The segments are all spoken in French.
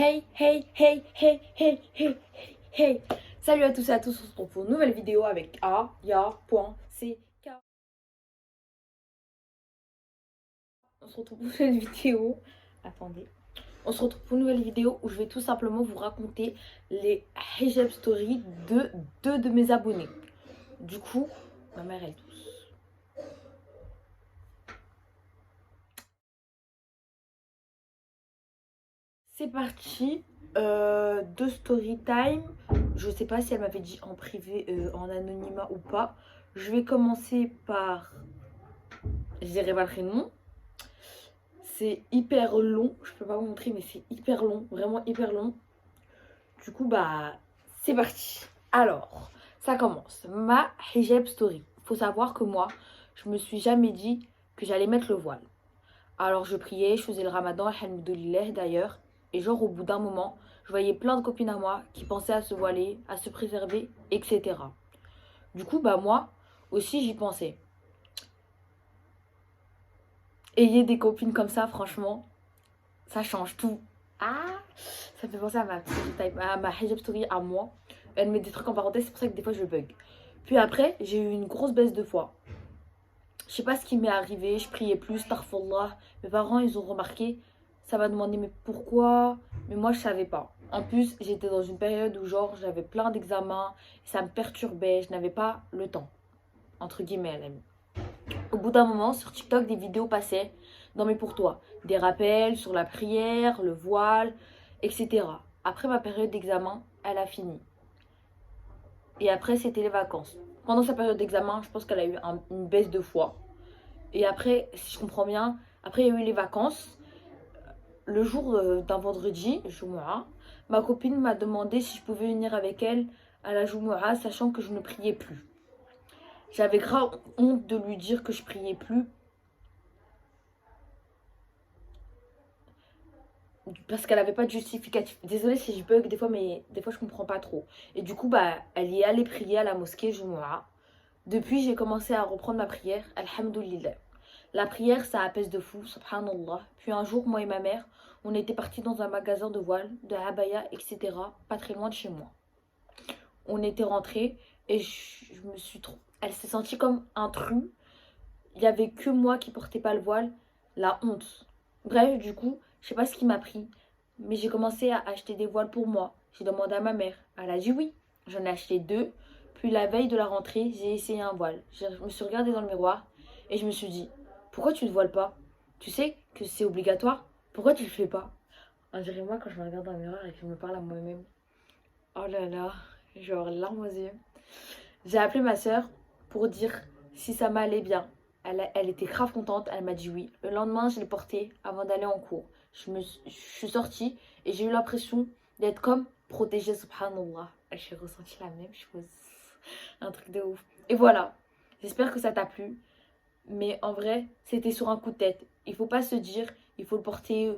Hey, hey, hey, hey, hey, hey, hey, hey. Salut à tous et à tous, on se retrouve pour une nouvelle vidéo avec A-Ya.C-K. On se retrouve pour une nouvelle vidéo. Attendez. On se retrouve pour une nouvelle vidéo où je vais tout simplement vous raconter les hijab stories de deux de mes abonnés. Du coup, ma mère elle tousse. C'est parti. De story time. Je sais pas si elle m'avait dit en privé, en anonymat ou pas. Je vais commencer par. Je dirais pas le prénom. C'est hyper long. Je peux pas vous montrer, mais c'est hyper long. Vraiment hyper long. Du coup, bah, c'est parti. Alors, ça commence. Ma hijab story. Faut savoir que moi, je me suis jamais dit que j'allais mettre le voile. Alors, je priais, je faisais le ramadan, alhamdoulilah d'ailleurs. Et genre, au bout d'un moment, je voyais plein de copines à moi qui pensaient à se voiler, à se préserver, etc. Du coup, bah, moi aussi, j'y pensais. Ayez des copines comme ça, franchement, ça change tout. Ah, ça me fait penser à ma hijab story à moi. Elle met des trucs en parenthèse, c'est pour ça que des fois je bug. Puis après, j'ai eu une grosse baisse de foi. Je sais pas ce qui m'est arrivé, je priais plus, tarfallah. Mes parents, ils ont remarqué. Ça m'a demandé, mais pourquoi? Mais moi, je savais pas. En plus, j'étais dans une période où, genre, j'avais plein d'examens. Ça me perturbait, je n'avais pas le temps. Entre guillemets, elle aime. Au bout d'un moment, sur TikTok, des vidéos passaient. Non, mais pour toi, des rappels sur la prière, le voile, etc. Après ma période d'examen, elle a fini. Et après, c'était les vacances. Pendant sa période d'examen, je pense qu'elle a eu une baisse de foi. Et après, si je comprends bien, après, il y a eu les vacances. Le jour d'un vendredi, Jumu'ah, ma copine m'a demandé si je pouvais venir avec elle à la Jumu'ah, sachant que je ne priais plus. J'avais grave honte de lui dire que je priais plus parce qu'elle avait pas de justificatif. Désolée si je bug des fois, mais des fois je comprends pas trop. Et du coup, bah, elle y est allée prier à la mosquée Jumu'ah. Depuis, j'ai commencé à reprendre ma prière, alhamdoulilah. La prière, ça apaise de fou, subhanallah. Puis un jour, moi et ma mère, on était partis dans un magasin de voiles, de abaya, etc., pas très loin de chez moi. On était rentrés et je me suis trop... Elle s'est sentie comme intrus. Il y avait que moi qui portais pas le voile. La honte. Bref, du coup, je sais pas ce qui m'a pris, mais j'ai commencé à acheter des voiles pour moi. J'ai demandé à ma mère. Elle a dit oui. J'en ai acheté deux. Puis la veille de la rentrée, j'ai essayé un voile. Je me suis regardée dans le miroir et je me suis dit, pourquoi tu ne voiles pas? Tu sais que c'est obligatoire. Pourquoi tu le fais pas? On dirait moi quand je me regarde dans le miroir et que je me parle à moi-même. Oh là là, genre larmes aux yeux. J'ai appelé ma soeur pour dire si ça m'allait bien. Elle était grave contente, elle m'a dit oui. Le lendemain, je l'ai porté avant d'aller en cours. Je suis sortie et j'ai eu l'impression d'être comme protégée, subhanallah. J'ai ressenti la même chose. Un truc de ouf. Et voilà, j'espère que ça t'a plu. Mais en vrai, c'était sur un coup de tête. Il faut pas se dire, il faut le porter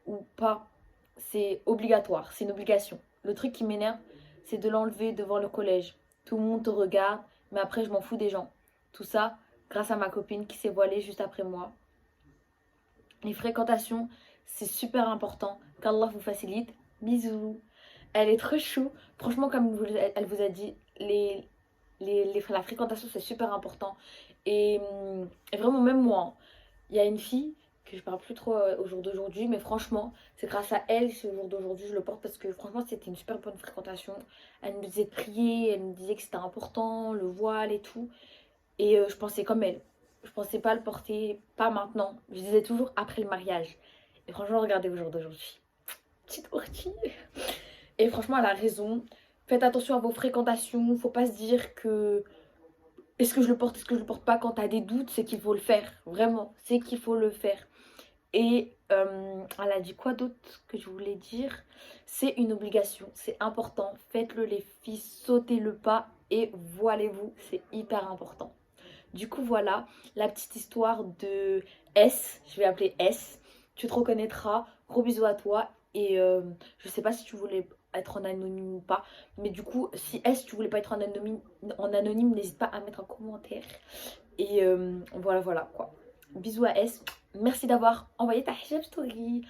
ou pas. C'est obligatoire, c'est une obligation. Le truc qui m'énerve, c'est de l'enlever devant le collège. Tout le monde te regarde, mais après je m'en fous des gens. Tout ça grâce à ma copine qui s'est voilée juste après moi. Les fréquentations, c'est super important. Qu'Allah vous facilite. Bisous. Elle est trop chou. Franchement, comme elle vous a dit, la fréquentation, c'est super important. Et vraiment, même moi, hein, il y a une fille que je parle plus trop au jour d'aujourd'hui, mais franchement, c'est grâce à elle si au jour d'aujourd'hui je le porte parce que franchement, c'était une super bonne fréquentation. Elle me disait de prier, elle me disait que c'était important, le voile et tout. Et je pensais comme elle. Je pensais pas le porter, pas maintenant. Je disais toujours après le mariage. Et franchement, regardez au jour d'aujourd'hui. Petite ortie. Et franchement, elle a raison. Faites attention à vos fréquentations. Faut pas se dire que est-ce que je le porte, est-ce que je le porte pas. Quand t'as des doutes, c'est qu'il faut le faire. Vraiment, c'est qu'il faut le faire. Et elle a dit quoi d'autre que je voulais dire? C'est une obligation, c'est important. Faites-le les filles, sautez le pas et voilez-vous, c'est hyper important. Du coup voilà, la petite histoire de S, je vais appeler S. Tu te reconnaîtras, gros bisous à toi. Et je sais pas si tu voulais être en anonyme ou pas. Mais du coup, si S, tu voulais pas être en anonyme, n'hésite pas à mettre un commentaire. Et voilà, voilà quoi. Bisous à S. Merci d'avoir envoyé ta hijab story.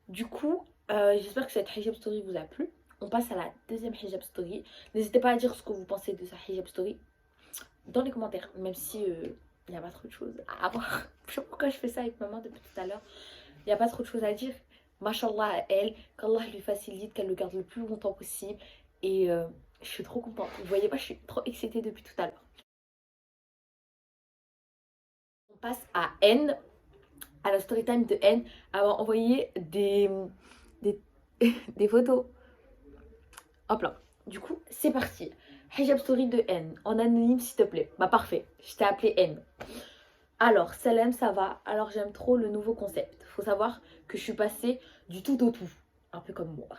Du coup, J'espère que cette hijab story vous a plu. On passe à la deuxième hijab story. N'hésitez pas à dire ce que vous pensez de sa hijab story dans les commentaires, même si il n'y a pas trop de choses à voir. Je sais pas pourquoi je fais ça avec maman depuis tout à l'heure. Il n'y a pas trop de choses à dire. Mashallah à elle, qu'Allah lui facilite, qu'elle le garde le plus longtemps possible. Et je suis trop contente. Vous voyez pas, je suis trop excitée depuis tout à l'heure. On passe à N, à la story time de N. Elle m'a envoyé des, des photos. Hop là. Du coup, c'est parti. Hijab story de N. En anonyme, s'il te plaît. Bah, parfait. Je t'ai appelé N. Alors, Salem, ça va. Alors, j'aime trop le nouveau concept. Faut savoir que je suis passée du tout au tout. Un peu comme moi.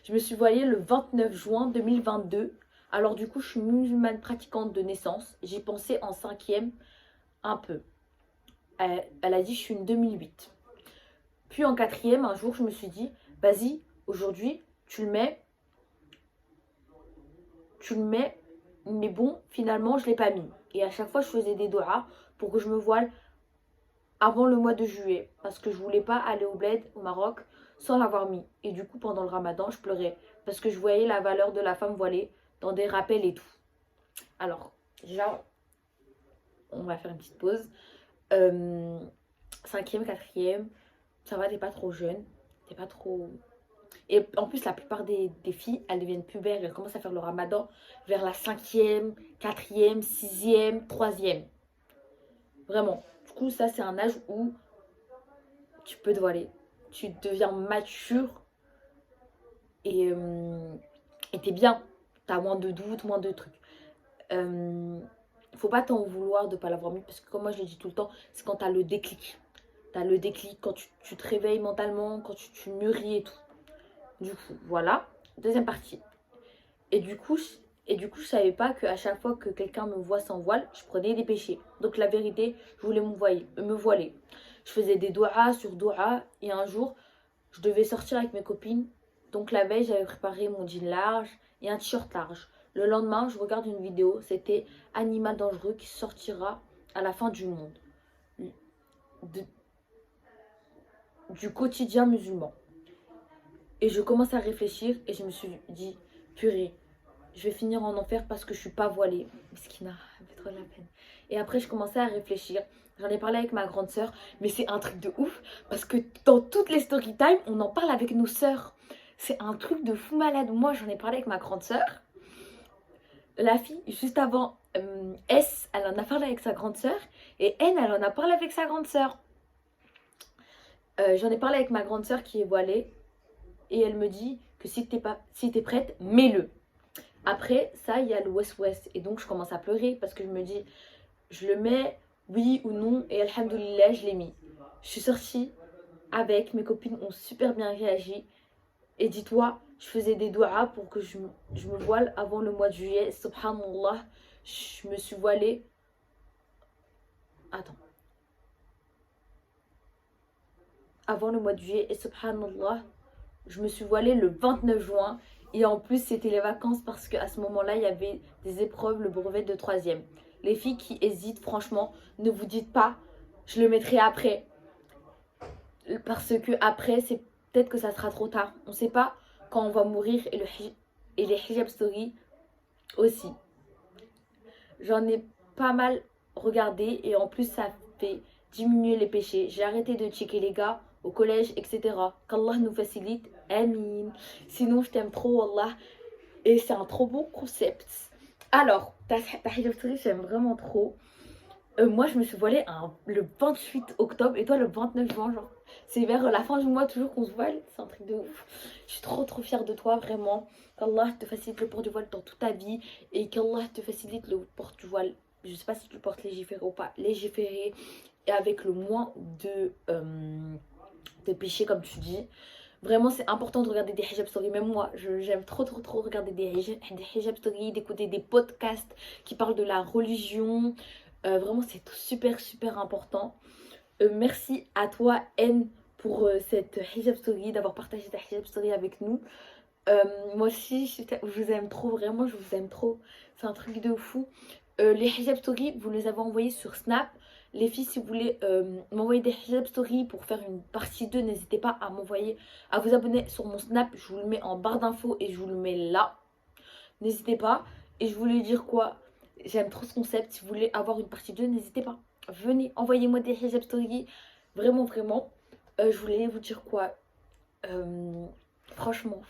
Je me suis voilée le 29 juin 2022. Alors, du coup, je suis musulmane pratiquante de naissance. J'y pensais en cinquième un peu. Elle a dit, je suis une 2008. Puis en quatrième, un jour, je me suis dit, vas-y, aujourd'hui, tu le mets, mais bon, finalement, je ne l'ai pas mis. Et à chaque fois, je faisais des doigts pour que je me voile avant le mois de juillet. Parce que je voulais pas aller au bled, au Maroc, sans l'avoir mis. Et du coup, pendant le ramadan, je pleurais. Parce que je voyais la valeur de la femme voilée dans des rappels et tout. Alors, déjà, on va faire une petite pause. Cinquième, quatrième, ça va, t'es pas trop jeune. T'es pas trop... Et en plus, la plupart des filles, elles deviennent pubères, elles commencent à faire le ramadan vers la cinquième, quatrième, sixième, troisième. Vraiment. Du coup, ça, c'est un âge où tu peux te voiler. Tu deviens mature et t'es bien. T'as moins de doutes, moins de trucs. Faut pas t'en vouloir de pas l'avoir mis parce que comme moi je le dis tout le temps, c'est quand t'as le déclic. T'as le déclic quand tu te réveilles mentalement, quand tu mûris et tout. Du coup, voilà. Deuxième partie. Et du coup, je savais pas qu'à chaque fois que quelqu'un me voit sans voile, je prenais des péchés. Donc la vérité, je voulais me voiler. Je faisais des doigts sur doigts et un jour, je devais sortir avec mes copines. Donc la veille, j'avais préparé mon jean large et un t-shirt large. Le lendemain, je regarde une vidéo, c'était Animal dangereux qui sortira à la fin du monde. Du quotidien musulman. Et je commence à réfléchir et je me suis dit, purée, je vais finir en enfer parce que je suis pas voilée. Miskina, ça me fait trop de la peine. Et après, je commençais à réfléchir. J'en ai parlé avec ma grande sœur, mais c'est un truc de ouf parce que dans toutes les story time, on en parle avec nos sœurs. C'est un truc de fou malade. Moi, j'en ai parlé avec ma grande sœur. La fille, juste avant S, elle en a parlé avec sa grande sœur. Et N, elle en a parlé avec sa grande sœur. J'en ai parlé avec ma grande sœur qui est voilée. Et elle me dit que si t'es prête, mets-le. Après ça, il y a le West-West. Et donc, je commence à pleurer parce que je me dis, je le mets, oui ou non. Et alhamdoulilah, je l'ai mis. Je suis sortie avec, mes copines ont super bien réagi. Et dis-toi, je faisais des doigts pour que je me voile avant le mois de juillet. Subhanallah, je me suis voilée. Attends. Avant le mois de juillet. Et subhanallah, je me suis voilée le 29 juin. Et en plus, c'était les vacances parce qu'à ce moment-là, il y avait des épreuves, le brevet de troisième. Les filles qui hésitent, franchement, ne vous dites pas, je le mettrai après. Parce que après, c'est peut-être que ça sera trop tard. On ne sait pas quand on va mourir et les hijab story aussi. J'en ai pas mal regardé et en plus, ça fait diminuer les péchés. J'ai arrêté de checker les gars au collège, etc. Qu'Allah nous facilite. Amin. Sinon, je t'aime trop, Wallah. Et c'est un trop beau concept. Alors, ta hijab story, j'aime vraiment trop. Moi, je me suis voilée le 28 octobre et toi le 29 juin. Genre, c'est vers la fin du mois toujours qu'on se voile. C'est un truc de ouf. Je suis trop trop fière de toi, vraiment. Qu'Allah te facilite le port du voile dans toute ta vie et qu'Allah te facilite le port du voile. Je sais pas si tu le portes légiféré ou pas. Légiféré et avec le moins de péchés, comme tu dis. Vraiment, c'est important de regarder des hijab stories. Même moi, j'aime trop trop trop regarder des hijab stories, d'écouter des podcasts qui parlent de la religion. Vraiment, c'est super super important. Merci à toi, N, pour cette hijab story, d'avoir partagé ta hijab story avec nous. Moi aussi, je vous aime trop, vraiment, je vous aime trop. C'est un truc de fou. Les hijab story, vous les avez envoyés sur Snap. Les filles, si vous voulez m'envoyer des hijab story pour faire une partie 2, n'hésitez pas à m'envoyer, à vous abonner sur mon snap. Je vous le mets en barre d'infos et je vous le mets là. N'hésitez pas. Et je voulais dire quoi? J'aime trop ce concept. Si vous voulez avoir une partie 2, n'hésitez pas. Venez, envoyez-moi des hijab story. Vraiment, vraiment. Je voulais vous dire quoi? Franchement,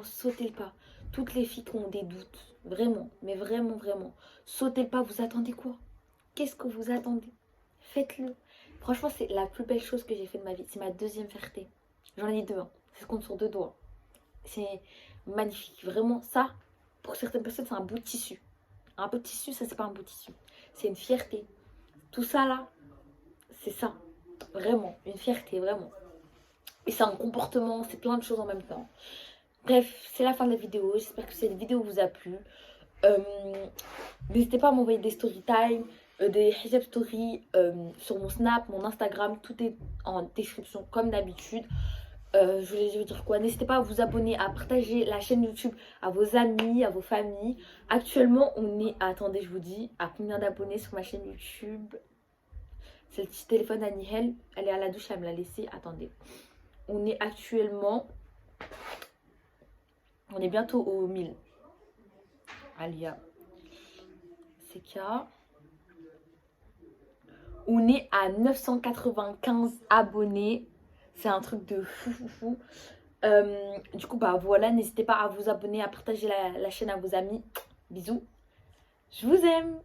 sautez le pas. Toutes les filles qui ont des doutes, vraiment, mais vraiment, vraiment, sautez le pas. Vous attendez quoi? Qu'est-ce que vous attendez? Faites-le. Franchement, c'est la plus belle chose que j'ai fait de ma vie. C'est ma deuxième fierté. J'en ai deux, hein. Ça se compte sur deux doigts. C'est magnifique. Vraiment, ça, pour certaines personnes, c'est un bout de tissu. Un bout de tissu, ça, c'est pas un bout de tissu. C'est une fierté. Tout ça, là, c'est ça. Vraiment, une fierté, vraiment. Et c'est un comportement, c'est plein de choses en même temps. Bref, c'est la fin de la vidéo. J'espère que cette vidéo vous a plu. N'hésitez pas à m'envoyer des story time, des hijab stories sur mon snap, mon Instagram. Tout est en description comme d'habitude. Je voulais vous dire quoi? N'hésitez pas à vous abonner, à partager la chaîne YouTube à vos amis, à vos familles. Actuellement, on est, attendez, je vous dis, à combien d'abonnés sur ma chaîne YouTube? C'est le petit téléphone à Nihel. Elle est à la douche, elle me l'a laissé. Attendez. On est actuellement... On est bientôt aux 1000. Alia. CK. On est à 995 abonnés. C'est un truc de fou. Du coup, bah voilà, n'hésitez pas à vous abonner, à partager la chaîne à vos amis. Bisous. Je vous aime.